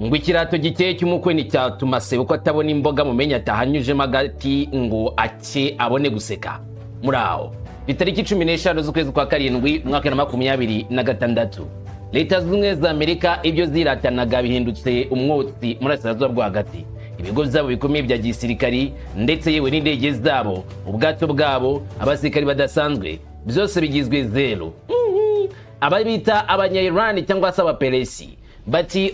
ngo ikirato giteye cy'umukwe ni cyatuma se uko atabona imboga mumenya atahanyujemo agati ngo ake abone guseka. Muraho Tariki 15 z'ukwezi kwa karindwi mwaka 2026 Leta z'Ubumwe za Amerika ibyo ziratanaga bihindutse umwotsi muri Asirazuba bwo hagati. Ibigo byabo bikomeye bya gisirikari ndetse yewe n'indege zabo, ubwato bwabo, abasirikari badasanzwe byose bigizwe zero. Ababita abanya-Irani cyangwa se abaperesi bati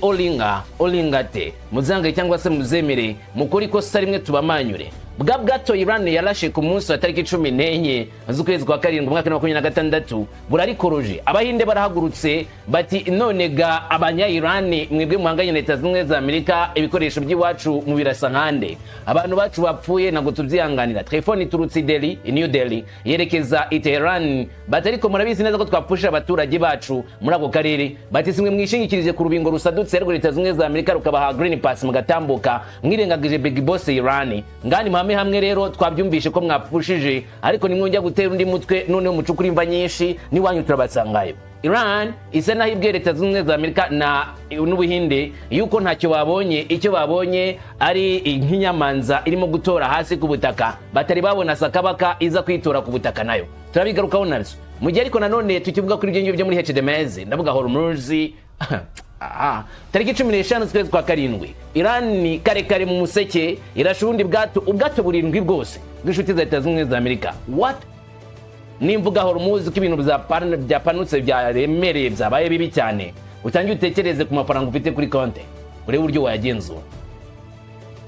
olingate muzange cyangwa se muzemere mukuri ko sarimwe tubamanyure. Bwa bwato Irani yarashe ku munsi wa tariki 14 z'ukwezi kwa karindwi mwaka 2026 burarikoroje. Abahinde barahagurutse bati nonega abanya-Irani mwebwe muhanganye na Leta z'Ubumwe za Amerika ibikoresho by'iwacu mu birasa nkande. Abantu bacu bapfuye nago tubyihanganira. Telefone iturutse Delhi, New Delhi yerekeza Tehran bati ariko murabizi neza ko twapfusha abaturage bacu muri ako karere. Bati simwe mwishingikirije ku rubingo rusadutse rwo Leta z'Ubumwe za Amerika rukabaha green pass mugatambuka mwirengagije big boss Irani. Ngani hamwe rero twabyumvishe ko mwapfushije ariko nimwongera gutera undi mutwe none umucukuri imva nyinshi niwanyu turabasangayo. Iran isa naho ibwiye Leta z'Ubumwe za Amerika na n'Ubuhinde yuko ntacyo babonye, icyo babonye ari nk'inyamanza irimo gutora hasi ku butaka batari babona sakabaka iza kwitora ku butaka nayo. Turabigarukaho nazo mu gihe ariko nanone tukivuga kuri ibyo byo muri HDMZ ndavuga Hormuz. Tariki 15 z'ukwezi kwa karindwi Irani kare mu museke irashundi ubwato burindwi bwose bw'inshuti za Leta z'Ubumwe za Amerika. What? Nimvuga Hormuz ko ibintu byapanutse byaremereye byabaye bibi cyane utangiye utekereze ku mafaranga ufite kuri konte ure buryo wayagenzura.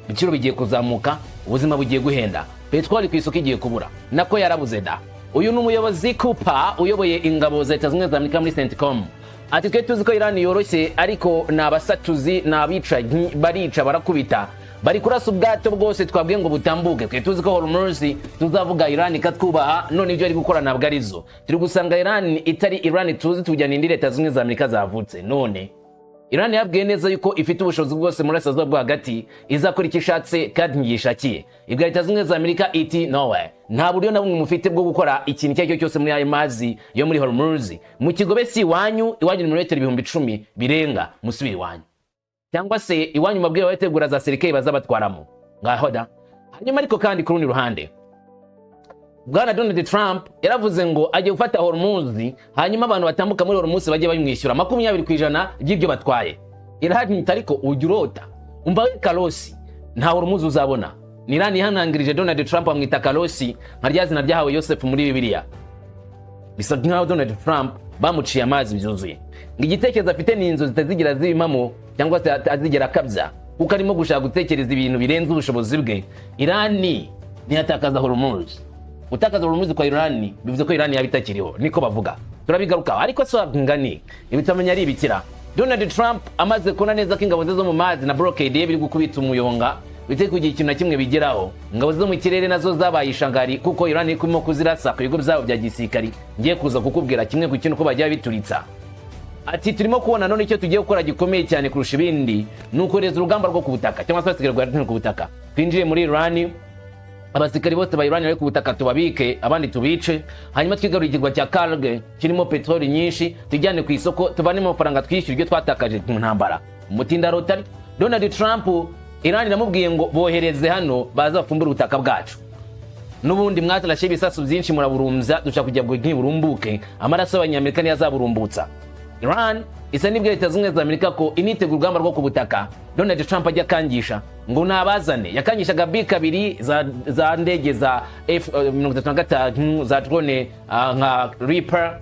Biciro bigiye kuzamuka, ubuzima bugiye guhenda, petroli ku isoko igiye kubura nako yarabuze da. Uyu ni umuyobozi Cooper uyoboye ingabo za Leta z'Ubumwe za Amerika muri CENTCOM. Ati twe tuzi ko Irani yoroshye ariko nabasatuzi nabica barica barakubita bari kurasa ubwato bwose twabwiye ngo butambuke. Twe tuzi ko Hormuz tuzavuga Irani katwubaha none ibyo ari gukora nabwo arizo. Turi gusanga Irani itari Irani tuzi tujyana indi Leta z'Ubumwe za Amerika zavutse. None Irani yabwiye neza yuko ifite ubushobozi bwose muri Asirazuba bwo hagati izakora icyo ishatse kandi ngishakiye. Ibyo Leta z'Ubumwe za Amerika iti no way, nta buryo na bumwe mufite bwo gukora ikintu cyacyo cyose muri ayo mazi yo muri Hormuz. Mu kigobe si iwanyu ni metero 10,000 birenga musubira iwanyu cyangwa se iwanyu mabwiye bategura za serikali bazabatwaramo ngaho da. Hanyuma ariko kandi ku rundi ruhande Bwana Donald Trump yaravuze ngo agiye gufata Hormuz hanyuma abantu batambuka muri Hormuz bagiye bamwishyura 20% y'ibyo batwaye. Irani tariko ujurota umbawe kalosi nta Hormuz uzabona. Irani yihanangirije Donald Trump amwita kalosi nka ryazina ryahawe Joseph muri Bibiliya. Bisa nkaho Donald Trump bamuciye amazi byuzuye. Ngigitekerezo afite n'inzo zitazigira zibimamo cyangwa se azigera kabya kuko arimo gushaka gutekereza ibintu birenze ubushobozi bwe. Irani ntiyatakaza Hormuz. Utakaza Hormuz kwa Irani bivuze ko Irani yabitakiriho niko bavuga. Turabigaruka ariko so ngani ibitamenya ari ibikira. Donald Trump amaze kona neza ko ingabo zo mu mazi na blockade ye biri gukubita umuyonga bite kugira ikintu na kimwe bigeraho. Ingabo zo mu kirere nazo zabaye ishangari kuko Irani irimo kuzirasa ku bigo byabo bya gisirikari. Ngiye kuza kukubwira kimwe ku kintu ko bajya bituritsa. Ati turimo kubona none icyo tugiye gukora gikomeye cyane kurusha ibindi nuko reza urugamba rwo ku butaka cyangwa se abasirikare rwo ku butaka. Twinjiye muri Irani, abasirikari bose ba Irani bari ku butaka tubabike abandi tubice, hanyuma twigarurira ikirwa cya Karge kirimo petroli nyinshi tujyane ku isoko tubane mu mafaranga twishyura ibyo twatakaje mu ntambara. Umutinda rotari Donald Trump Irani namubwiye ngo bohereze hano baza bafumbura ubutaka bwacu. Nubundi mwatarashe ibisasu byinshi muraburumza dushaka kujya bwo nkiburumbuke amaraso y'abanyamerika yazaburumbutsa. Iran isa nibwo Leta z'Ubumwe za Amerika ko initegura urugamba rwo ku butaka. Donald Trump ajya kangisha ngo nabazane yakangishaga B2 za ndege za F-35 za drone nka Reaper.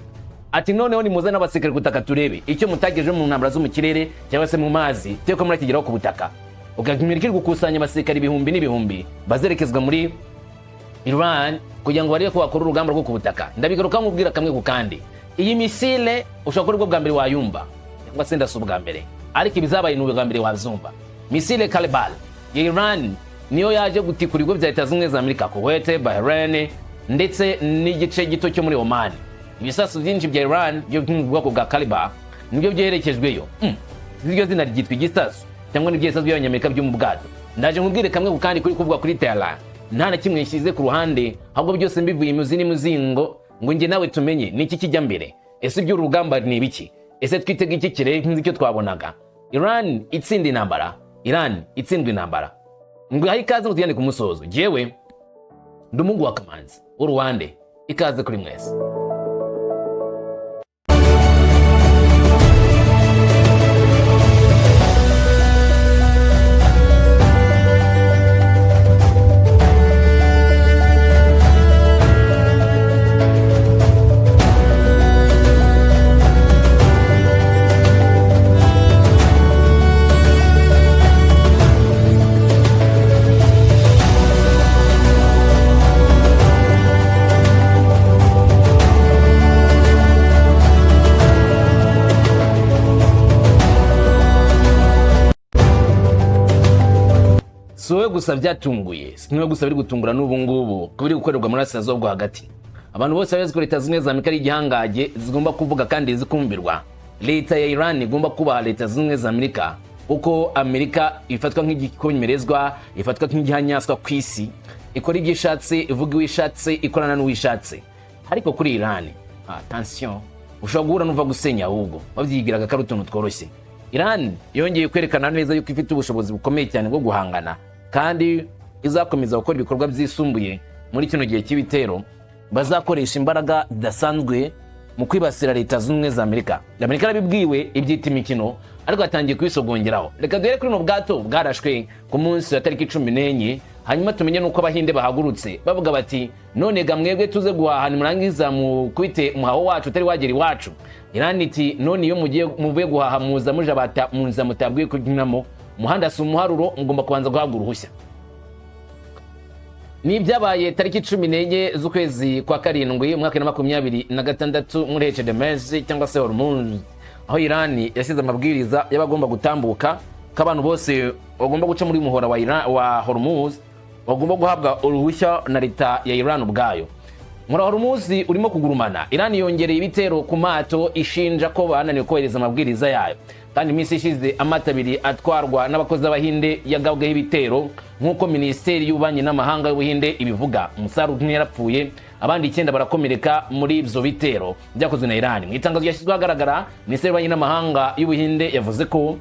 Ati noneho ni muzana abasirikare kutaka turebe icyo mutageje mu ntambara zo mu kirere cyangwa se mu mazi teko muri kigeraho ku butaka. Ugamirikira gukusanya abasirikare ibihumbi n'ibihumbi bazerekezwa muri Iran kugira ngo bariye ko bakora urugamba rwo ku butaka. Ndabigaruka nkubwira kamwe ku kandi. Iyi misile ushobora ko bwa mbere wayumva cyangwa se ndasubwa mbere ariko ibizabaye n'ubwa mbere wazumva. Misile Kalibal ya Iran niyo yaje gutikura ibigo bya Leta z'Ubumwe za Amerika Kuwait, Bahrain ndetse n'igice gito cyo muri Oman. Ibisasu byinshi bya Iran byo bwoko bwa Kalibal nibyo byerekejweyo. Ziryo zina ryitwa igisasu cyangwa n'ibyesasu by'abanyamerika byo mu bwato. Ndaje nkubwire kamwe ku kandi kuri kuvuga kuri Tehran nta na kimwe yishyize ku ruhande ahubwo byose mbivuye muzi muzingo ngo nge nawe tumenye niki kijya mbere. Ese ibyo urugamba ni ibiki? Ese twitega iki kirenze icyo twabonaga? Iran itsinda intambara, Iran itsindwa intambara. Ngo hari ikaze ngo tugende ku musozo. Jewe ndi Umuhungu wa Kamanzi w'Uruwande, ikaze kuri mwese. Sowe gusa byatunguye, niwe gusa biri gutungura n'ubu ngubu kubiri gukorerwa muri Asazo bwo hagati. Abantu bose bazi ko Leta Zunze za Amerika ari igihangaje zigomba kuvuga kandi zikumvirwa. Leta ya Iran igomba kuba Leta Zunze za Amerika uko Amerika ifatwa nk'igikomerezwa, ifatwa nk'igihanyaswa kwisi, ikora igishatse, ivuga iwishatse, ikorana n'uwishatse. Ariko kuri Iran, attention, ushobora guhura n'uva gusenya ahubwo bavyigiraga karutuntu tworoshye. Iran yongeye kwerekana neza yuko ifite ubushobozi bukomeye cyane bwo guhangana kandi izakomeza gukora ibikorwa byisumbuye muri kino gihe cy'ibitero. Bazakoresha imbaraga zidasanzwe mu kwibasira Leta Zunze za Amerika. Amerika arabibwiwe ibyita imikino ariko atangiye kwisogongeraho. Reka duhere kuri no bwato bwarashwe ku munsi wa Taliki 14, hanyuma tumenye nuko abahinde bahagurutse bavuga bati none ga mwebwe tuze guhahana murangiza mu kwite muhaho wacu utari wagera iwacu. Iran iti none iyo muvuye guhaha muza mujabata muza mutabwiye kuginamo muhanda si umuharuro ngomba kubanza guhabwa uruhushya. Ni byabaye Taliki 14 z'ukwezi kwa karindwi umwaka wa 2026 muri Hambere cyangwa se Hormuz, aho Iran yasize amabwiriza y'abagomba gutambuka k'abantu bose bagomba guca muri muhora wa Hormuz bagomba guhabwa uruhushya na Leta ya Iran ubwayo. Muhora Hormuz urimo kugurumana. Iran yongereye ibitero ku mato ishinja ko bananiwe kohereza amabwiriza yayo. Kandi iminsi ishize amata abiri atwarwa n'abakozi b'Abahinde yagabweho ibitero nk'uko Minisiteri y'Ububanyi n'Amahanga y'Ubuhinde ibivuga. Umusaru yarapfuye, abandi 9 barakomereka muri ibyo bitero byakozwe na Iran. Mu itangazo ryashyizwe ahagaragara, Minisiteri y'Ububanyi n'Amahanga y'Ubuhinde yavuze ko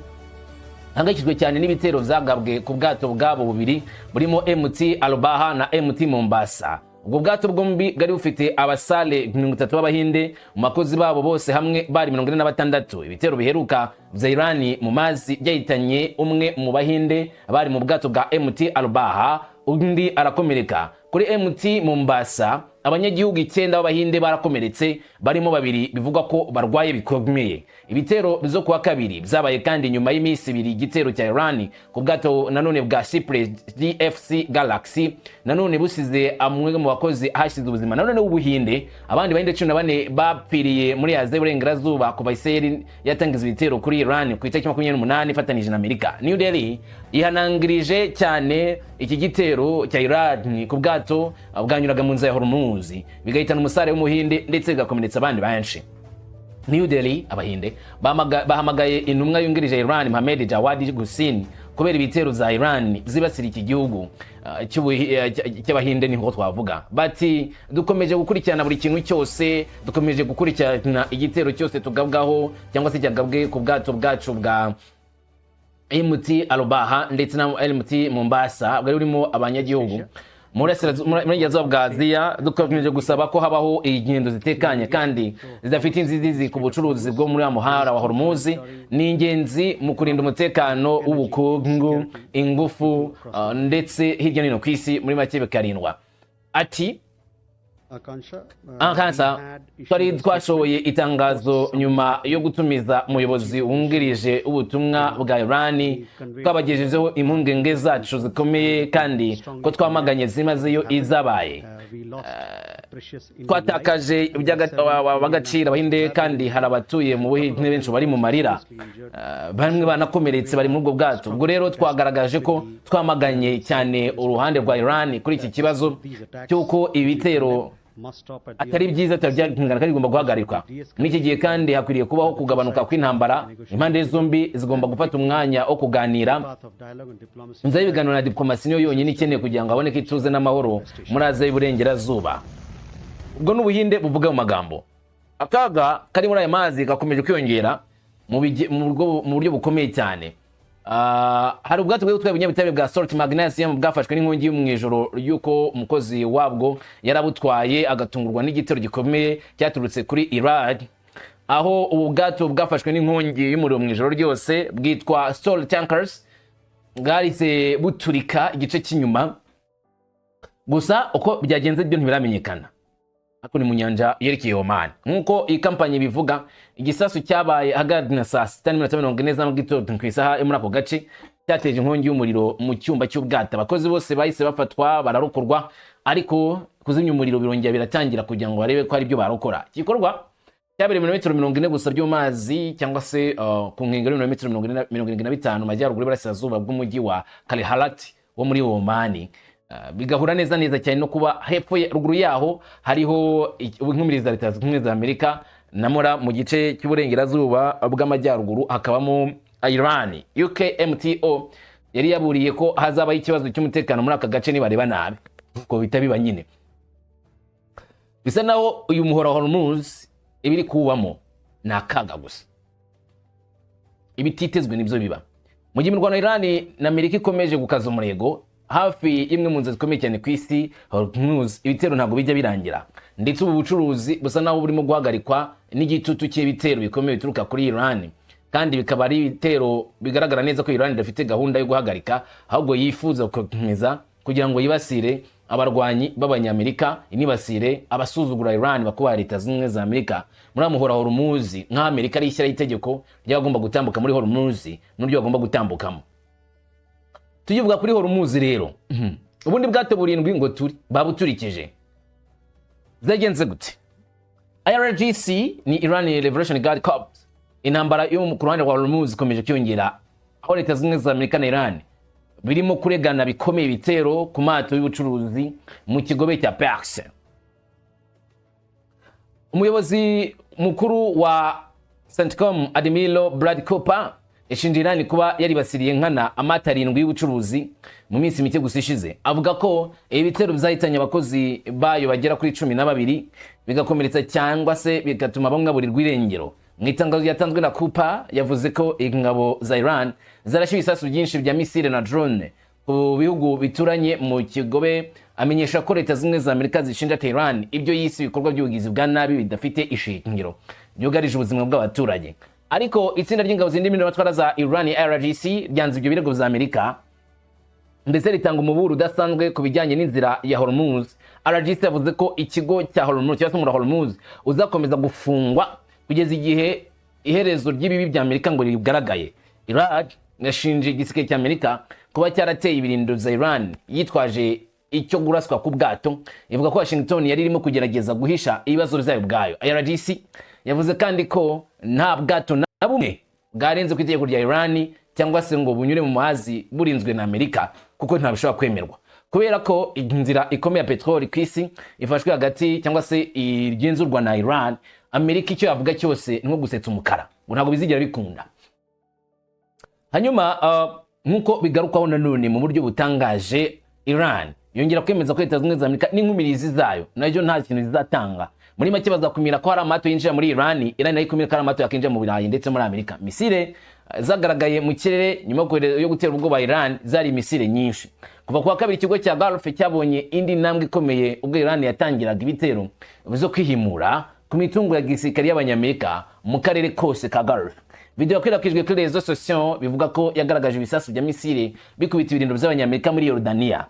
hangayikishijwe cyane n'ibitero byagabwe ku bwato bwabo bubiri burimo MT Al-Baha na MT Mombasa. Ubwo bwato bwombi bwari bufite abasale 30 b'Abahinde, mu makozi babo bose hamwe bari 46. Ibitero biheruka bya Iran mu mazi byahitanye umwe mu Bahinde bari mu bwato bwa MT Al-Baha, undi arakomereka. Kuri MT Mombasa abanyagihugu 9 b'Abahinde barakomeretse, barimo 2 bivugwa ko barwaye bikomeye. Ibitero bizo kuwa kabiri byabaye kandi nyuma y'iminsi 2 igitero cya Iran ku bwato nanone bwa Cyprus DFC Galaxy nanone busize amwe mu bakozi hashize ubuzima nanone w'Ubuhinde. Abandi Bahinde 14 bapfiriye muri Aziya y'Uburengerazuba ku Israel yatangiza ibitero kuri Iran ku itariki 28 ifatanije na Amerika. New Delhi ihanangirije cyane iki gitero cya Iran ku bwato bwanyuraga mu nzira ya Hormuz bigahitana umusare w'Umuhinde ndetse bigakomeretsa abandi benshi. New Delhi Abahinde bahamagaye intumwa yungirije Iran Mohammed Jawad Hussein kubera ibitero za Iran zibasira iki gihugu cy'Abahinde niho twavuga bati dukomeje gukurikirana buri kintu cyose, dukomeje gukurikirana igitero cyose tugabwaho cyangwa se cyagabwe ku bwato bwacu bwa MT Al-Baha ndetse na MT Mombasa bwari burimo abanyagihugu muri Burengerazuba bwa Aziya. Dukomeje gusaba ko habaho ingendo zitekanye kandi zidafite inzitizi ku bucuruzi bwo muri muhara wa Hormuz. Ni ingenzi mu kurinda umutekano w'ubukungu, ingufu ndetse hirya no hino ku isi muri make bikarindwa. Ati Akansa twari twashoboye itangazo nyuma yo gutumiza umuyobozi wungirije ubutumwa bwa Iran twabagejejeho impungenge zacu zikomeye kandi ko twamaganye zimazeyo izabaye. Twatakaje by'agaciro Abahinde kandi hari abatuye mu Buhinde benshi bari mu marira, bamwe banakomeretse bari muri ubwo bwato. Ubwo rero twagaragaje ko twamaganye cyane uruhande rwa Iran kuri iki kibazo cy'uko ibitero atari byiza tabyagingana kandi igomba guhagarikwa. N'iki gihe kandi hakwiriye kubaho kugabanuka kw'intambara, impande zombi zigomba gufata umwanya wo kuganira. Inzira y'ibiganiro na diplomasi niyo yonyine ikeneye kugira ngo haboneke ituze n'amahoro muri Aziya y'Uburengerazuba. Ubwo n'Ubuhinde buvuga mu magambo akaga kari muri aya mazi gakomeje kwiyongera mu buryo bukomeye cyane. Hari ubwato bwo gutwara ibinyabutabire bwa salt magnesium bwafashwe n'inkongi mu ijoro y'uko umukozi wabwo yarabutwaye agatungurwa n'igitero gikomeye cyaturutse kuri Irani, aho ubu bwato bwafashwe n'inkongi y'umuriro mu ijoro ryose bwitwa Stoll Tankers, bwahise buturika igice cy'inyuma, gusa uko byagenze byo ntibiramenyekana. Ako ni mu nyanja yerekeye Oman. Nkuko iyi kampanye bivuga, igisasu cyabaye hagati saa 6:40 za mu gitondo ku isaha yo muri ako gace cyateje inkongi y'umuriro mu cyumba cy'ubwato. Abakozi bose bahise bafatwa bararokorwa, ariko kuzimya umuriro birongera biratangira kugira ngo barebe ko ari byo barokora. Igikorwa cyabereye metero 40 gusa byo mazi, cyangwa se ku nkengero metero 45 majyaruguru y'Iburasirazuba bw'umujyi wa Kaliharat wo muri Oman. Bigahura neza cyane no kuba hepfo ruguru yaho hariho inkumiriza Leta Zunze Ubumwe za Amerika, namora mu gice cy'uburengerazuba bw'amajyaruguru hakabamo Irani. UKMTO yari yaburiye ko hazabaho ikibazo cy'umutekano muri aka gace nibareba nabi, uko bitabiba nyine. Bisa naho uyu muhora wa Hormuz ibiri kuwamo nakaga gusa, ibititezwe nibyo biba. Mu gihe imirwano Irani na Amerika ikomeje gukaza umurego hafi imwe mu nzira zikomeye cyane ku isi, Hormuz, ibitero ntabwo bijya birangira, ndetse ubu bucuruzi busa naho burimo guhagarikwa n'igitutu cy'ibitero bikomeye bituruka kuri Irani, kandi bikaba ari ibitero bigaragara neza ko Irani idafite gahunda yo guhagarika, ahubwo yifuza gukomeza kugira ngo yibasire abarwanyi b'Abanyamerika, inibasire abasuzugura Irani bakubaha Leta Zunze Ubumwe za Amerika. Muri amuhora Hormuz, nka Amerika ari ishyiraho itegeko ry'abagomba gutambuka muri Hormuz n'uburyo bagomba gutambukamo. Tuyivuga kuri Hormuz rero, ubundi bwato burindwi ngo babuturikije. Zagenze gute? IRGC ni Iran Liberation Guard Corps. Intambara yo ku ruhande rwa Hormuz ikomeje kwiyongera, aho Leta Zunze Ubumwe za Amerika na Iran birimo kuregana bikomeye ibitero ku mato y'ubucuruzi mu kigobe cya Perse. Umuyobozi mukuru wa CENTCOM Admiral Brad Cooper yashinje Irani kuba yaribasiriye nkana amata 7 y'ubucuruzi mu minsi mike gusa ishize. Avuga ko ibitero bizahitanye abakozi bayo bagera kuri 12 bigakomeretsa cyangwa se bigatuma bamwe baburirwa irengero. Mu itangazo yatanzwe na Cooper yavuze ko ingabo za Iran zarashyira ibisasu byinshi bya misile na drone ku bihugu bituranye mu kigobe. Amenyesha ko Leta Zunze Ubumwe za Amerika zishinja Tehran ibyo yise ibikorwa by'ubugizi bwa nabi bidafite ishingiro byugarije ubuzima bw'abaturage. Ariko itsinda ry'ingabo zindimira abatwara za Iran IRGC ryanze ibyo birego za Amerika, ndetse ritanga umuburo udasanzwe ku bijyanye n'inzira ya Hormuz. IRGC yavuze ko ikigo cya Hormuz cyangwa se umura Hormuz uzakomeza gufungwa kugeza igihe iherezo ry'ibibi bya Amerika ngo rigaragaye. Iran yashinje igisirikare cya Amerika kuba cyarateye ibirindiro za Iran yitwaje icyo guraswa ku bwato. Ivuga ko Washington yari irimo kugerageza guhisha ibibazo byayo bwayo. IRGC yavuze kandi ko nta bwato na bumwe bwarenze ku itegeko rya Iran cyangwa se ngo bunyure mu mazi burinzwe na Amerika, kuko nta bishobora kwemerwa, kubera ko inzira ikomeye ya petroli ku isi ifashwe hagati cyangwa se igenzurwa na Iran. Amerika icyo yavuga cyose nko gusetsa umukara, ntabwo bizigera bikunda. Hanyuma nkuko bigarukwaho nanone mu buryo butangaje, Iran yongera kwemeza ko Leta Zunze Ubumwe za Amerika n'inkumirizi zayo nayo nta kintu zizatanga. Muri make bazakumira ko hari amato yinjira muri Iran, Iran nayo ikumira ko hari amato yakinjira mu Burayi ndetse muri Amerika. Misile zagaragaye mu kirere nyuma yo gutera ubwo ba Iran zari misile nyinshi. Kuva kuwa kabiri ikigo cya Gulf cyabonye indi ntambwe ikomeye ubwo Iran yatangiraga ibitero bizo kwihimura ku mitungo ya gisirikare y'Abanyamerika mu karere kose ka Gulf. Video yakwirakwijwe kuri rezo sociaux bivuga ko yagaragaje ibisasu bya misile bikubita ibirindiro by'Abanyamerika muri Yordania.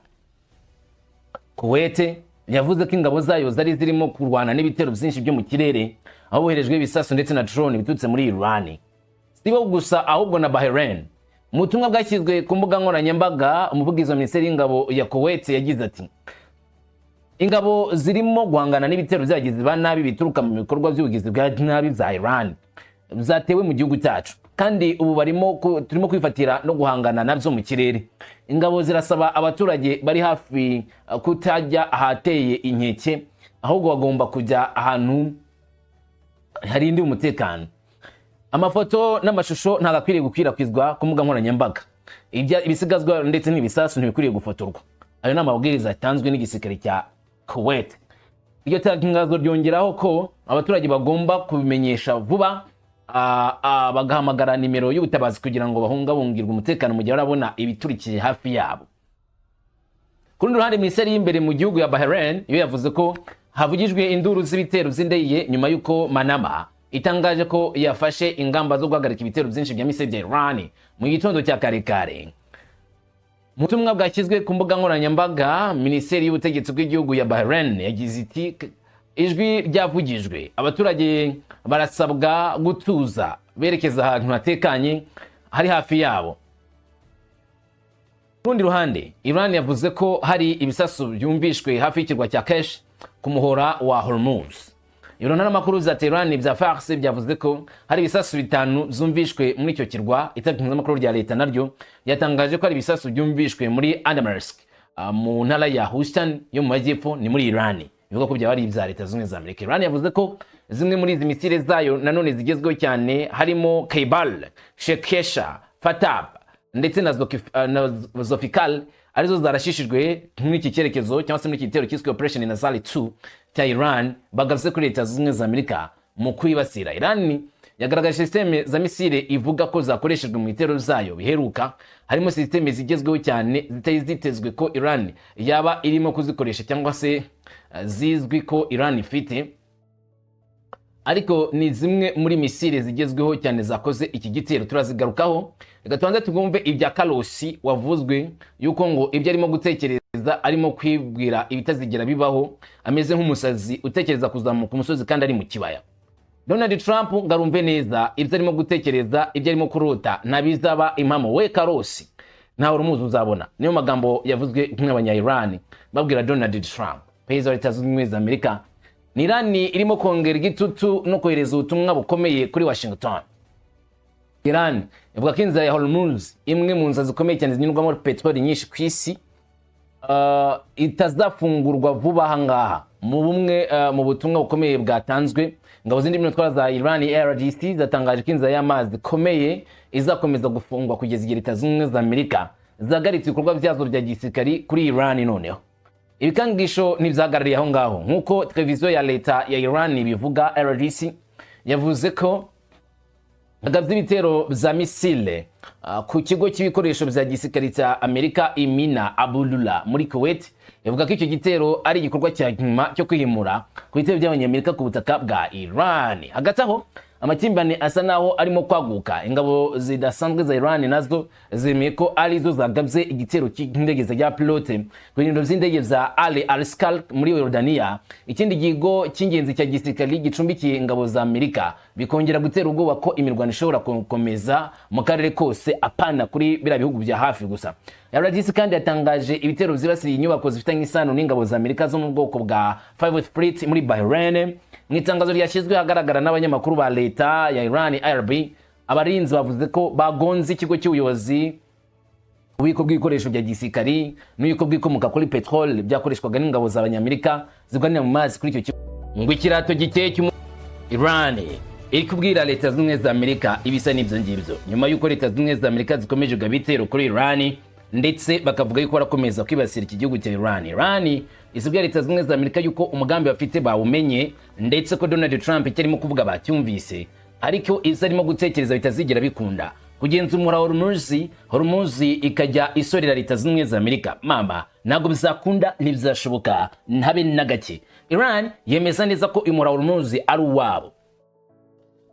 Kuwait yavuze ko ingabo zayo zari zirimo kurwana n'ibitero byinshi byo mu kirere, aho boherejwe ibisasu ndetse na drone bitutse muri Iran. Sibo gusa ahubwo na Bahrain. Mu butumwa bwashyizwe ku mbuga nkoranyambaga, umuvugizi wa Minisiteri y'Ingabo ya Kuwait yagize ati: ingabo zirimo guhangana n'ibitero by'abagizi ba nabi bituruka mu bikorwa by'ubugizi bwa nabi za Iran zatewe mu gihugu cyacu, kandi ubu turimo kwifatira no guhangana nabyo mu kirere. Ingabo zirasaba abaturage bari hafi kutajya ahateye inkeke, ahubwo bagomba kujya ahantu harindi umutekano. Amafoto n'amashusho ntagakwiriye gukwirakwizwa ku mbuga nkoranyambaga. Ibisigazwa ndetse n'ibisasu ntibikwiriye gufotorwa. Ayo n'amabwiriza yatanzwe n'igisirikare cya Kuwait. Iryo tangazo ryongeraho ko abaturage bagomba kubimenyesha vuba bagahamagara nimero y'ubutabazi kugira ngo bahungabungirwe umutekano mu gihe barabona ibiturikiye hafi yabo. Ku rundi ruhande Minisiteri y'imbere mu gihugu ya Bahrain yo yavuze ko havugijwe induru z'ibitero z'indege nyuma y'uko Manama itangaje ko yafashe ingamba zo guhagarika ibitero byinshi bya misile bya Irani mu gitondo cya kare. Mu butumwa bwashyizwe ku mbuga nkoranyambaga, Minisiteri y'ubutegetsi bw'igihugu ya Bahrain yagize iti ijwi ryavugijwe, abaturage barasabwa gutuza berekeza ahantu hatekanye hari hafi yabo. Ku rundi ruhande Iran yavuze ko hari ibisasu byumvishwe hafi y'ikirwa cya Kesh ku muhora wa Hormuz. Ibiraro n'amakuru za Iran bya Farsi byavuze ko hari ibisasu bitanu zumvishwe muri icyo kirwa. Itangazamakuru amakuru rya leta naryo yatangaje ko hari ibisasu byumvishwe muri Amerika mu ntara ya Houston yo mu majyepfo ni muri Iran. Bivuga ko byaba ari ibya leta zimwe za Amerika. Iran yavuze ko zimwe muri izi misile zayo nanone zigezweho cyane harimo Kaibal, Shekesha, Fatab ndetse na Zofikal arizo zarashishijwe muri iki cyerekezo cyangwa se muri iki gitero cyiswe Operation Nazali 2 cya Iran. Bagarutse kuri leta zimwe za Amerika mu kwibasira Iran. Yagaragaje systeme za misile ivuga ko zakoreshejwe mu bitero zayo biheruka, harimo systeme zigezweho cyane zitari zitezwe ko Iran yaba irimo kuzikoresha cyangwa se zizwi ko Iran ifite, ariko ni zimwe muri misile zigezweho cyane zakoze iki gitero. Turazigarukaho. Reka tubanze tugumve ibya Kalosi wavuzwe yuko ngo ibyo arimo gutekereza arimo kwibwira ibitazigera bibaho, ameze nk'umusazi utekereza kuzamuka umusozi kandi ari mu kibaya. Donald Trump ngarumve neza ibyo arimo gutekereza, ibyo arimo kurota ntabizaba impamo. We Kalosi ntawe urumuzi uzabona. Niyo magambo yavuzwe nk'abanya Iran babwira Donald Trump, Perezida wa Leta Zunze Ubumwe za Amerika. Ni Iran irimo kongera igitutu no kohereza ubutumwa bukomeye kuri Washington. Iran ivuga ko inzira ya Hormuz, imwe mu nzira zikomeye cyane zinyurwamo petroli nyinshi ku isi, itazafungurwa vuba aha ngaha. Mu butumwa bukomeye bwatanzwe, ingabo zindi minotwara za Iran RDC zatangaje ko inzira y'amazi ikomeye izakomeza gufungwa kugeza igihe Leta Zunze Ubumwe za Amerika zagaritse ibikorwa byazo bya gisirikari kuri Iran. Noneho ibikangisho ntibyahagarariye aho ngaho. Nk'uko televiziyo ya leta ya Iran bivuga, RDC yavuze ko bagabye ibitero bya misile ku kigo cy'ibikoresho bya gisirikari cya Amerika Imina Abdullah muri Kuwait. Yavuga ko icyo gitero ari igikorwa cya nyuma cyo kwihimura ku bitero by'abanyamerika ku butaka bwa Iran. Hagati aho amakimbirane asa naho arimo kwaguka. Ingabo zidasanzwe za Iran nazo zemeye ko arizo zagabye igitero cy'indege za pilote ku birindiro by'indege za Ali Al-Skal muri Yordania, ikindi gigo cy'ingenzi cya gisirikari gicumbikiye ingabo za Amerika, bikongera gutera ubwoba ko imirwano ishobora gukomeza mu karere kose apana kuri bira bihugu bya hafi gusa. RDC kandi yatangaje ibitero byibasiriye inyubako zifitanye isano n'ingabo za Amerika zo mu bwoko bwa 5th Fleet muri Bahrain. Mu itangazo ryashyizwe hagaragara n'abanyamakuru ba leta ya Iran IRB, abarinzi bavuze ko bagonze ikigo cy'ubuyobozi, ububiko bw'ibikoresho bya gisirikari n'ububiko bw'ibikomoka kuri petrol byakoreshwaga n'ingabo z'abanyamerika zirwanira mu mazi kuri icyo kigo. Ngo ikirato giteye Iran iri kubwira Leta Zunze Ubumwe za Amerika ibisa n'ibyo ngibyo, nyuma y'uko Leta Zunze Ubumwe za Amerika zikomeje gabitero kuri Iran ndetse bakavuga yuko barakomeza kwibasira iki gihugu cya Iran. Iran isubira Leta Zunze Ubumwe za Amerika yuko umugambi bafite bawumenye ndetse ko Donald Trump icyarimo kuvuga bacyumvise, ariko izarimo gutekereza bitazigera bikunda kugenza umura Hormuz ikajya isorera Leta Zunze Ubumwe za Amerika. Mama ntabwo bizakunda, ntibizashoboka ntabe na gake. Iran yemeza neza ko umura Hormuz ari uwabo.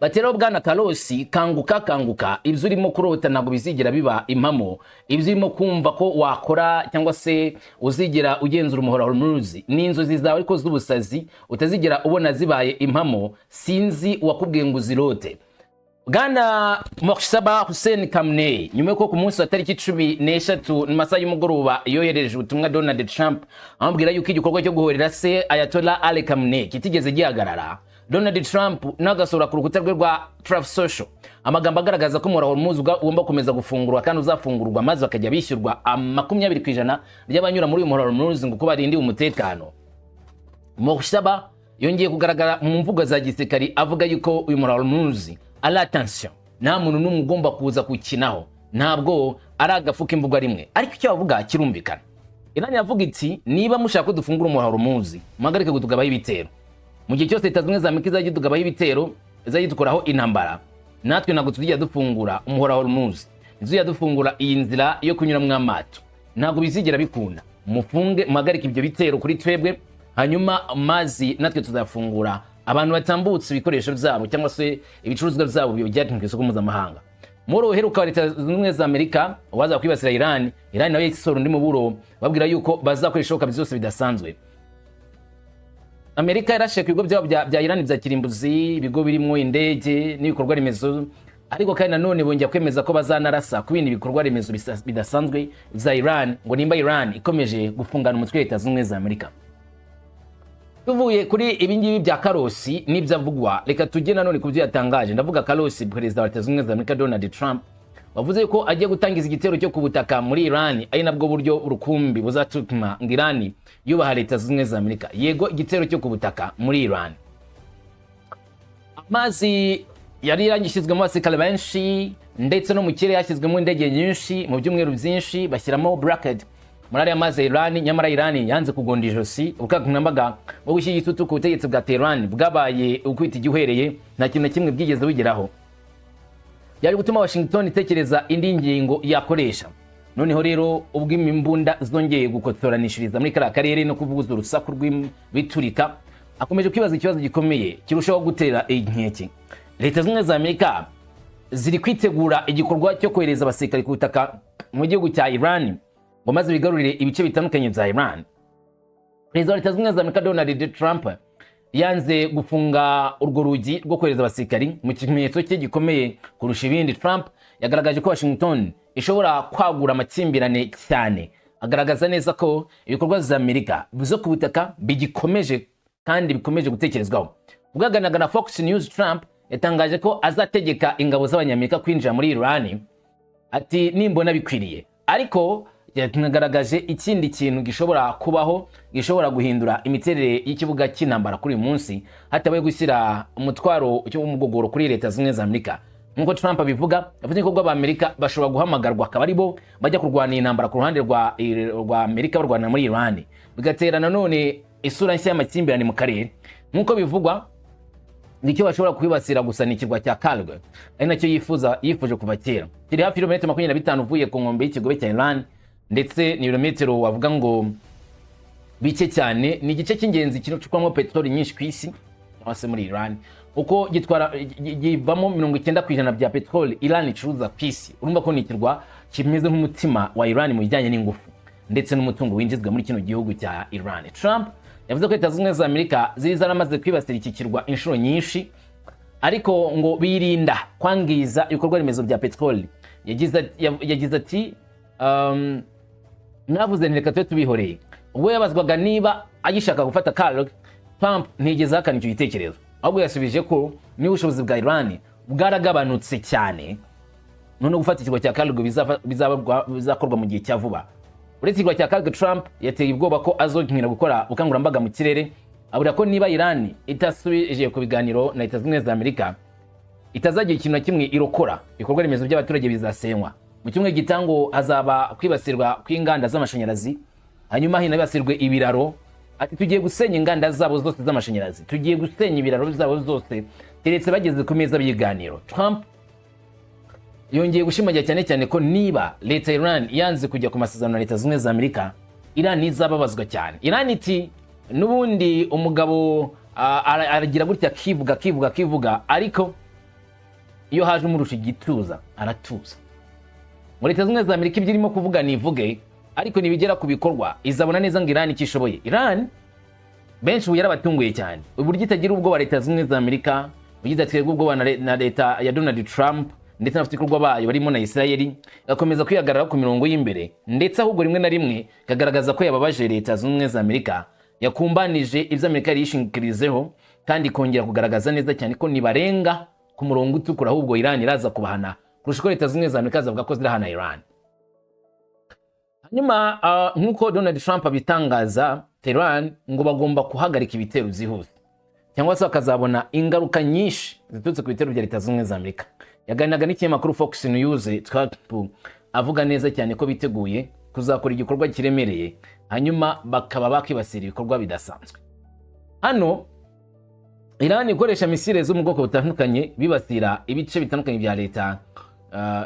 Batero bwana Kalosi, kanguka ibyo urimo kurota ntabwo bizigera biba impamo. Ibyo urimo kumva ko wakora cyangwa se uzigera ugenzura umuhora Hormuz ni inzozi zawe ariko z'ubusazi utazigera ubona zibaye impamo. Sinzi wakubwiye ngo uzirote. Bwana Mokhsaba Hussein Khamenei nyuma y'uko ku munsi wa tariki 13 n'amasaha y'umugoroba yohereje ubutumwa Donald Trump amubwira yuko igikorwa cyo guhorera se Ayatollah Ali Khamenei kitigeze gihagarara, Donald Trump nagasura ku rukuta rwe rwa Truth Social amagambo agaragaza ko umura Hormuz ugomba komeza gufungurwa kandi uzafungurwa maze bakajya bishyurwa 20% by'abanyura muri uyu mura Hormuz ngo kuba rindi umutekano. Mokhsaba yongeye kugaragara mu mvugo za gisirikari avuga yuko uyu mura Hormuz ala attention, nta muntu n'umwe ugomba kuza kukinaho, ntabwo ari agafuka imvugo rimwe, ariko icyo bavuga kirumvikana. Irani yavuga iti niba mushaka ko dufungura umura Hormuz muhagarike gutugabaho ibitero. Mu gihe cyose Leta Zunze Ubumwe za Amerika izajya itugabaho ibitero, izajya idukoraho intambara, natwe ntabwo tujya dufungura umuhora hormuzi, tujya dufungura iyi nzira yo kunyuramwo amato, ntabwo bizigera bikunda. Mufunge muhagarike ibyo bitero kuri twebwe, hanyuma mazi natwe tuzafungura abantu batambutse ibikoresho byabo cyangwa se ibicuruzwa byabo bijyanye ku isoko mpuzamahanga. Muri uheruka Leta Zunze Ubumwe za Amerika waza kwibasira Irani nayo yisoro ndi mu buro babwira yuko bazakoresha ibishoboka byose bidasanzwe. Amerika yarashe ku bigo bya Irani bya kirimbuzi, ibigo birimo indege n'ibikorwa remezo, ariko kandi nanone bongera kwemeza ko bazanarasa ku bindi bikorwa remezo bidasanzwe za Iran, ngo nimba Iran ikomeje gufungana umutwe Leta Zunze Ubumwe za Amerika. Tuvuye kuri ibingibi bya Karosi n'ibyavugwa, reka tujye nanone ku byo yatangaje. Ndavuga Karosi, Perezida wa Leta Zunze Ubumwe za Amerika Donald Trump wavuze ko agiye gutangiza igitero cyo ku butaka muri Irani, ari nabwo buryo urukumbi buzatuma Irani yubaha Leta Zunze Ubumwe za Amerika. Yego, igitero cyo ku butaka muri Irani. Amazi yari yagishyizwemo abasirikare benshi, ndetse no mu kirere yashyizwemo indege nyinshi mu byumweru byinshi, bashyiramo bracket muri ariya mazi ya Irani. Nyamara Irani yanze kugonda ijosi. Ubukangurambaga bwo gushyira igitutu ku butegetsi bwa Tehran bwabaye ukwita igihuhereye, nta kintu na kimwe bwigeze bigeraho. Yari gutuma Washington itekereza indi ngingo yakoresha. Noneho rero ubwo imimbunda zongeye gukotoranishiriza muri kariya karere no kuvuguza urusaku rw'ibiturika, akomeje kwibaza ikibazo gikomeye kirushaho gutera inkeke. Leta Zunze Ubumwe za Amerika ziri kwitegura igikorwa cyo kohereza abasirikare ku butaka mu gihugu cya Irani ngo maze bigarurire ibice bitandukanye bya Irani. Perezida wa Leta Zunze Ubumwe za Amerika Donald Trump yanze gufunga urwo rugi rwo kohereza abasirikari mu kimenyetso cye gikomeye kurusha ibindi. Trump yagaragaje ko Washington ishobora kwagura amakimbirane cyane, agaragaza neza ko ibikorwa za Amerika bizo ku butaka bigikomeje kandi bikomeje gutekerezwaho. Ubwaganiraga na Fox News, Trump yatangaje ko azategeka ingabo z'abanyamerika kwinjira muri Irani, ati nimbona bikwiriye. Ariko yanagaragaje ikindi kintu gishobora kubaho, gishobora guhindura imiterere y'ikibuga cy'intambara kuri uyu munsi, hatabaye gushyira umutwaro w'umugogoro kuri Leta Zunze Ubumwe za Amerika. Nkuko Trump abivuga, yavuze ko b'Amerika bashobora guhamagarwa akaba ari bo bajya kurwana intambara ku ruhande rwa Amerika barwana muri Irani, bigatera nanone isura nshya y'amakimbirane mu karere. Nkuko bivugwa, nicyo bashobora kwibasira gusa ni ikirwa cya Karg, ari nacyo yifuje kuva kera. Kiri hafi kilometero 25 uvuye ku nkombe y'ikigobe cya Iran, ndetse ni kilometero wavuga ngo bike cyane. Ni igice cy'ingenzi kinucukwamo petroli nyinshi ku isi hose muri Iran, uko givamo 90% bya petroli Iran icuruza ku isi. Urumva ko ni ikirwa kimeze nk'umutima wa Iran mu bijyanye n'ingufu ndetse n'umutungo winjizwa muri kino gihugu cya Iran. Trump yavuze ko Leta Zunze Ubumwe za Amerika zaramaze kwibasira iki kirwa inshuro nyinshi, ariko ngo birinda kwangiza ibikorwa remezo bya petroli. Yagize ati mwavuze reka tube tubihoreye. Ubwo yabazwaga niba agishaka gufata Karg, Trump ntiyigeze ahakana icyo gitekerezo, ahubwo yasubije ko niba ubushobozi bwa Iran bwaragabanutse cyane, none gufata ikirwa cya Karg bizakorwa mu gihe cya vuba. Uretse ikirwa cya Karg, Trump yateye ubwoba ko azongera gukora ubukangurambaga mu kirere, abura ko niba Iran itasubije ku biganiro na Leta Zunze Ubumwe za Amerika itazagira ikintu na kimwe irokora, ibikorwa remezo by'abaturage bizasenywa. Mu cyumweru gitango hazaba kwibasirwa kw'inganda z'amashanyarazi, hanyuma hinabasirwe ibiraro. Ati tugiye gusenya inganda zabo zose z'amashanyarazi, tugiye gusenya ibiraro zabo zose keretse bageze ku meza by'ibiganiro. Trump yongeye gushimangira cyane ko niba Leta Iran yanze kujya ku masezerano na Leta Zunze Ubumwe za Amerika, Iran izababazwa cyane. Iran iti nubundi umugabo aragira gutya kivuga, ariko iyo haje umurusha igituza aratuza. Muri Leta Zunze Ubumwe za Amerika ibyo irimo kuvuga nivuge, ariko nibigera ku bikorwa izabona neza ngo Iran ikishoboye. Iran benshi yarabatunguye cyane, uburyo itagira ubwoba Leta Zunze Ubumwe za Amerika, uburyo itagira ubwoba na leta ya Donald Trump ndetse n'abafatirwa bayo barimo na Israeli, gakomeza kwihagarara ku mirongo y'imbere, ndetse ahubwo rimwe na rimwe kagaragaza ko yababaje Leta Zunze Ubumwe za Amerika, yakumbanije ibyo Amerika yishingikirizeho, kandi kongera kugaragaza neza cyane ko nibarenga ku murongo utukura ahubwo Iran iraza kubahana kurusha ko Leta Zunze Ubumwe za Amerika zavuga ko zirahana Iran. Hanyuma nkuko Donald Trump abitangaza, Tehran ngo bagomba kuhagarika ibitero byihuse, cyangwa se bakazabona ingaruka nyinshi ziturutse ku bitero bya Leta Zunze Ubumwe za Amerika. Yaganiraga n'ikinyamakuru Fox News, Trump avuga neza cyane ko biteguye kuzakora igikorwa kiremereye, hanyuma bakaba bakibasira ibikorwa bidasanzwe. Hano Irani ikoresha misile zo mu bwoko butandukanye bibasira ibice bitandukanye bya leta,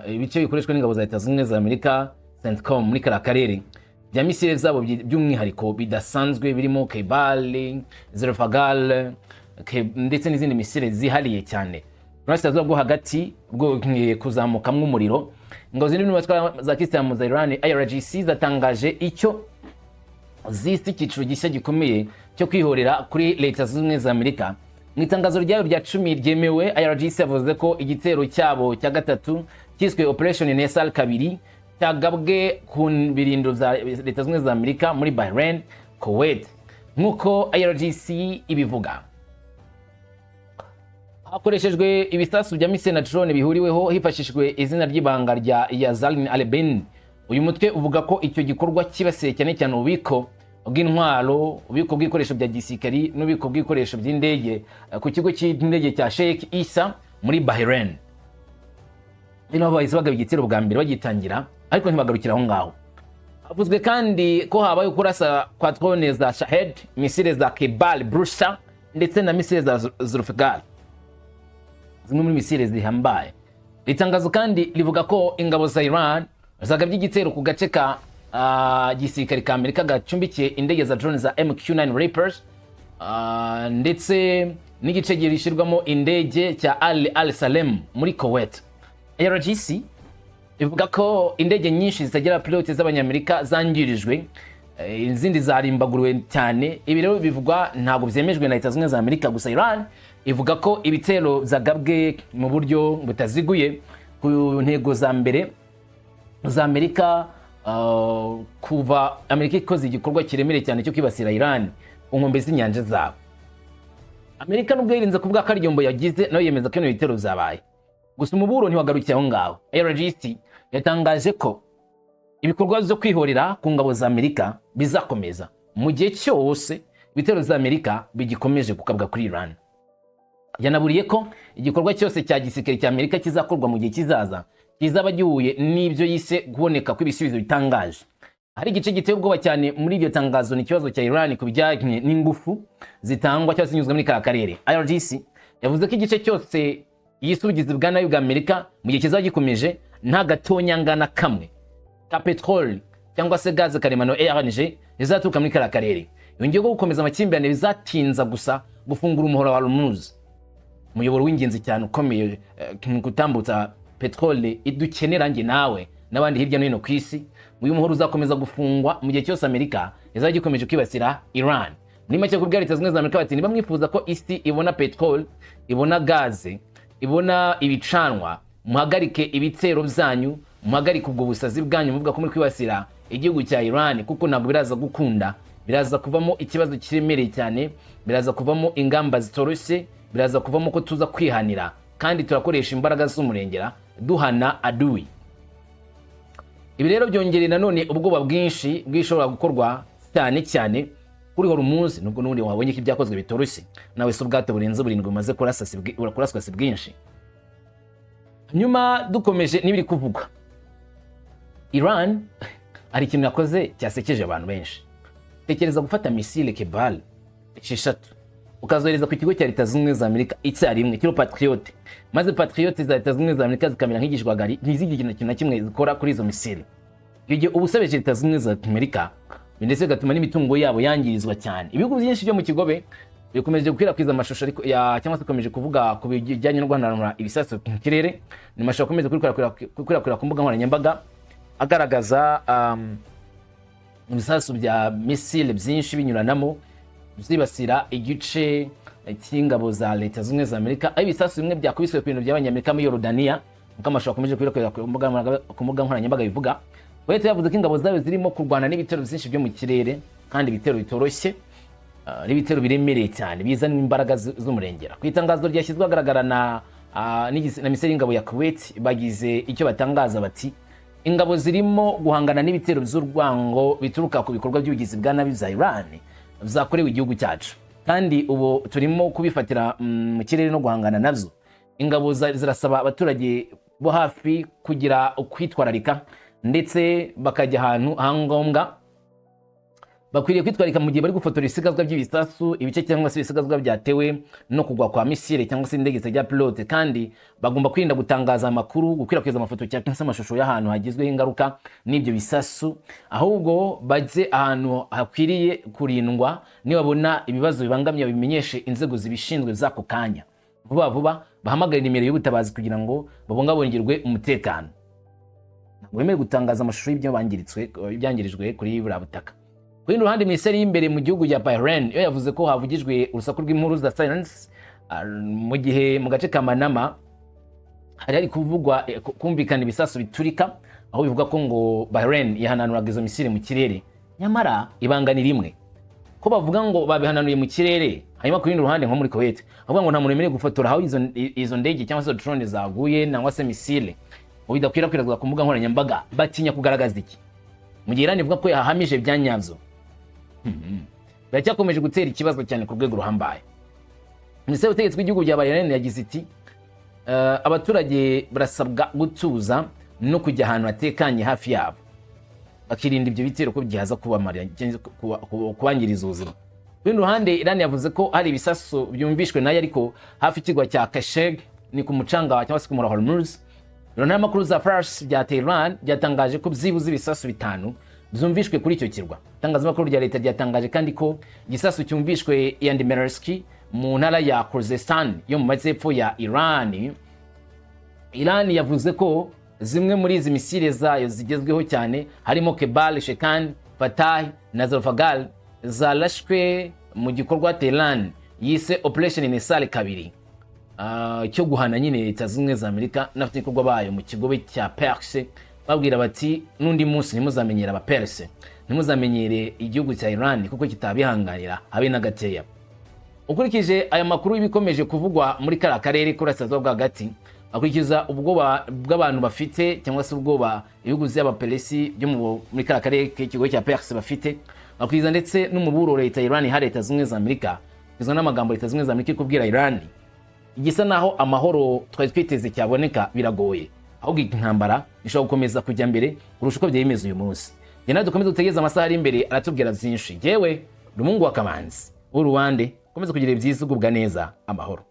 ibice bikoreshwa n'ingabo za Leta Zunze Ubumwe za Amerika, CENTCOM muri kara karere. Bya misile zabo by'umwihariko bidasanzwe birimo Kebal, Zerfagal ndetse n'izindi misile zihariye cyane. Burasirazuba bwo hagati bwo kuzamukamwe umuriro. Ingabo zindi n'abatwara za Kisilamu za Irani IRGC zatangaje icyo zisi cyiciro gishya gikomeye cyo kwihorera kuri Leta Zunze Ubumwe za Amerika. Mu itangazo ryayo rya 10 ryemewe, IRGC yavuze ko igitero cyabo cya gatatu cyiswe Operation Nesal 2 cyagabwe ku birindiro za Leta Zunze Ubumwe za Amerika muri Bahrain, Kuwait. Nkuko IRGC ibivuga, hakoreshejwe ibisasu bya misile na drone bihuriweho hifashishijwe izina ry'ibanga rya Yazalin Al-Ben. Uyu mutwe uvuga ko icyo gikorwa kibasiye cyane cyane ububiko bw'intwaro, ububiko bw'ibikoresho bya gisirikari n'ububiko bw'ibikoresho by'indege ku kigo cy'indege cya Sheikh Isa muri Bahrain. Ino bahise bagaba igitero bwa mbere bagitangira, ariko ntibagarukira aho ngaho. Havuzwe kandi ko habaye kurasa kwa drone za Shahed, misile za Kebal Brusa ndetse na misile za Zulfikar, zimwe muri misile zihambaye. Itangazo kandi livuga ko ingabo za Iran zagabye igitero ku gace ka gisirikari ka Amerika gacumbikiye indege za drone za MQ-9 Reapers, ndetse n'igice girishyirwamo indege cya Al Salem muri Kuwait. IRGC ivuga ko indege nyinshi zitagira pilote z'abanyamerika zangirijwe, izindi zarimbaguriwe cyane. Ibi rero bivugwa ntabwo byemejwe na Leta Zunze Ubumwe za Amerika, gusa Iran ivuga ko ibitero zagabwe mu buryo butaziguye ku ntego za mbere za Amerika, kuva Amerika ikoze igikorwa kiremereye cyane cyo kwibasira Iran ku nkombe z'inyanja zabo. Amerika nubwo yirinze kuvuga ko aryombo yagize, nayo yemeza ko ibitero zabaye. Gusa umuburo ntiwagarukiye aho ngaho. IRGC yatangaje ko ibikorwa byo kwihorera ku ngabo za Amerika bizakomeza mu gihe cyose ibitero za Amerika bigikomeje gukabwa kuri Iran. Yanaburiye ko igikorwa cyose cya gisirikare cya Amerika kizakorwa mu gihe kizaza kizaba gihuye n'ibyo yise kuboneka kw'ibisubizo bitangaje. Hari igice giteye ubwoba cyane muri iryo tangazo n'ikibazo cya Iran ku bijyanye n'ingufu zitangwa cyangwa zinyuzwa muri kara karere. IRGC yavuze ko igice cyose yisubigize bwa nayo bwa Amerika mu gihe kizaba gikomeje nta gatonyangana kamwe ka petrol cyangwa se gaze karemano LNG izaturuka muri kara karere. Yongeyeho gukomeza amakimbirane bizatinza gusa gufungura umuhoro wa Hormuz, umuyoboro w'ingenzi cyane ukomeye gutambutsa petrole idukenera nge nawe n'abandi hirya no hino ku isi. Uyu muhoro uzakomeza gufungwa mu gihe cyose Amerika izaba gikomeje kwibasira Iran. Muri make kubwira Leta Zunze Ubumwe za Amerika bati niba mwifuza ko isi ibona petrol, ibona gaze, ibona ibicanwa, muhagarike ibitero byanyu, muhagarike ubwo busazi bwanyu muvuga ko muri kwibasira igihugu cya Iran, kuko ntabwo biraza gukunda. Biraza kuvamo ikibazo kiremereye cyane, biraza kuvamo ingamba zitoroshye, biraza kuvamo ko tuza kwihanira kandi turakoresha imbaraga z'umurengera duhana adui. Ibi rero byongereye nanone ubwoba bwinshi bwishobora gukorwa cyane kuri Hormuz, nubwo n'ubundi wabonye ko ibyakozwe bitoroshye. Nawe se ubwato burenze burindwi bumaze kuraswa si bwinshi. Nyuma dukomeje n'ibiri kuvugwa, Iran ari ikintu yakoze cyasekeje abantu benshi. Tekereza gufata misile Kebal 6 ukazohereza ku kigo cya Leta Zunze Ubumwe za Amerika icyarimwe kiro Patriot, maze Patriot za Leta Zunze Ubumwe za Amerika zikamera nk'igishwagari, ntizigire ikintu na kimwe zikora kuri izo misile. Igihe ubusabeje Leta Zunze Ubumwe za Amerika ndetse gatuma n'imitungo yabo yangirizwa cyane. Ibihugu byinshi byo mu kigobe bikomeje gukwirakwiza amashusho ariko cyangwa se komeje kuvuga ku bijyanye no guhanura ibisasu mu kirere. Ni mashusho akomeza kurikwira ku mbuga nkoranyambaga agaragaza ibisasu bya misile byinshi binyuranamo zibasira igice cy'ingabo za Leta Zunze Ubumwe za Amerika. Aho ibisasu bimwe byakubiswe ku bintu by'abanyamerika muri Yorodaniya, nk'uko amashusho akomeje kurikwira ku mbuga nkoranyambaga bivuga. Leta yavuze ko ingabo zayo zirimo kurwana n'ibitero byinshi byo mu kirere, kandi ibitero bitoroshye, n'ibitero biremereye cyane bizana imbaraga z'umurengera. Ku itangazo ryashyizwe agaragara na misile y'ingabo ya Kuwait bagize icyo batangaza bati ingabo zirimo guhangana n'ibitero by'urwango bituruka ku bikorwa by'ubugizi bwa nabi bya Iran byakorewe igihugu cyacu, kandi ubu turimo kubifatira mu kirere no guhangana nazo. Ingabo zirasaba abaturage bo hafi kugira ukwitwararika ndetse bakajya ahantu hangombwa bakwiriye kwitwarika mu gihe bari gufotora ibisigazwa by'ibisasu, ibice cyangwa se ibisigazwa byatewe no kugwa kwa misile cyangwa se indege zijya pilote, kandi bagomba kwirinda gutangaza amakuru, gukwirakwiza amafoto cyangwa se amashusho y'ahantu hagizweho ingaruka n'ibyo bisasu, ahubwo bajye ahantu hakwiriye kurindwa, nibabona ibibazo bibangamye bimenyeshe inzego zibishinzwe z'ako kanya vuba vuba, bahamagara nimero y'ubutabazi kugira ngo babungabungirwe umutekano. Ntabwo bemerewe gutangaza amashusho y'ibyo byangirijwe kuri buriya butaka. Ku rundi ruhande, Minisiteri y'imbere mu gihugu cya Bahrain yo yavuze ko havugijwe urusaku rw'inkuru za silence mu gihe mu gace ka Manama hari kuvugwa kumvikana ibisasu biturika, aho bivuga ko ngo Bahrain yahananuraga izo misile mu kirere, nyamara ibanga ni rimwe, ko bavuga ngo babihananuye mu kirere, hanyuma ku rundi ruhande nko muri Kuwait bavuga ngo nta muntu wemerewe gufotora aho izo ndege cyangwa se drone zaguye cyangwa se misile, ngo bidakwirakwizwa ku mbuga nkoranyambaga. Batinya kugaragaza iki mu gihe Irani ivuga ko yahamije byanyabyo? Biracyakomeje gutera ikibazo cyane ku rwego ruhambaye. Minisiteri y'ubutegetsi bw'igihugu bya Bahrain yagize iti abaturage barasabwa gutuza no kujya ahantu hatekanye hafi yabo, bakirinda ibyo bitero ko byihaza kubangiriza ubuzima. Ku rundi ruhande, Irani yavuze ko hari ibisasu byumvishwe nayo ariko hafi ikigwa cya Kasheg, ni ku mucanga cyangwa se ku murwa Hormuz. Ibiro makuru za Fars byateye Iran byatangaje ko byibuze ibisasu 5 byumvishwe kuri icyo kirwa. Itangazamakuru rya leta ryatangaje kandi ko igisasu cyumvishwe Yandemerski mu ntara ya Khuzestan yo mu majyepfo ya Irani. Irani yavuze ko zimwe muri izi misile zayo zigezweho cyane harimo Kebal, Shekan, Fatah na Zalfagal zarashwe mu gikorwa Tehran yise Operation Nisale 2 cyo guhana nyine Leta Zunze za Amerika n'abatekerwa bayo mu kigobe cya Perse, babwira bati n'undi munsi ntimuzamenyera aba Perse, ntimuzamenyere igihugu cya Irani kuko kitabihanganira habe na gateya. Ukurikije aya makuru y'ibikomeje kuvugwa muri kara karere k'Uburasirazuba bwa hagati, akurikiza ubwoba bw'abantu bafite cyangwa se ubwoba ibihugu by'abaperesi byo muri kara karere k'ikigobe cya Perse bafite, akurikiza ndetse n'umuburo Leta ya Irani hari Leta Zunze za Amerika, kizwa n'amagambo Leta Zunze za Amerika kubwira Irani igisa naho amahoro twari twiteze cyaboneka biragoye, ahubwo intambara ishobora gukomeza kujya mbere kurusha uko byemeza uyu munsi. Jye dukomeze dutegeze amasaha ari imbere aratubwira byinshi. Jewe Umuhungu wa Kamanzi w'Uruwande, komeza kugira ibyiza ugubwa neza, amahoro.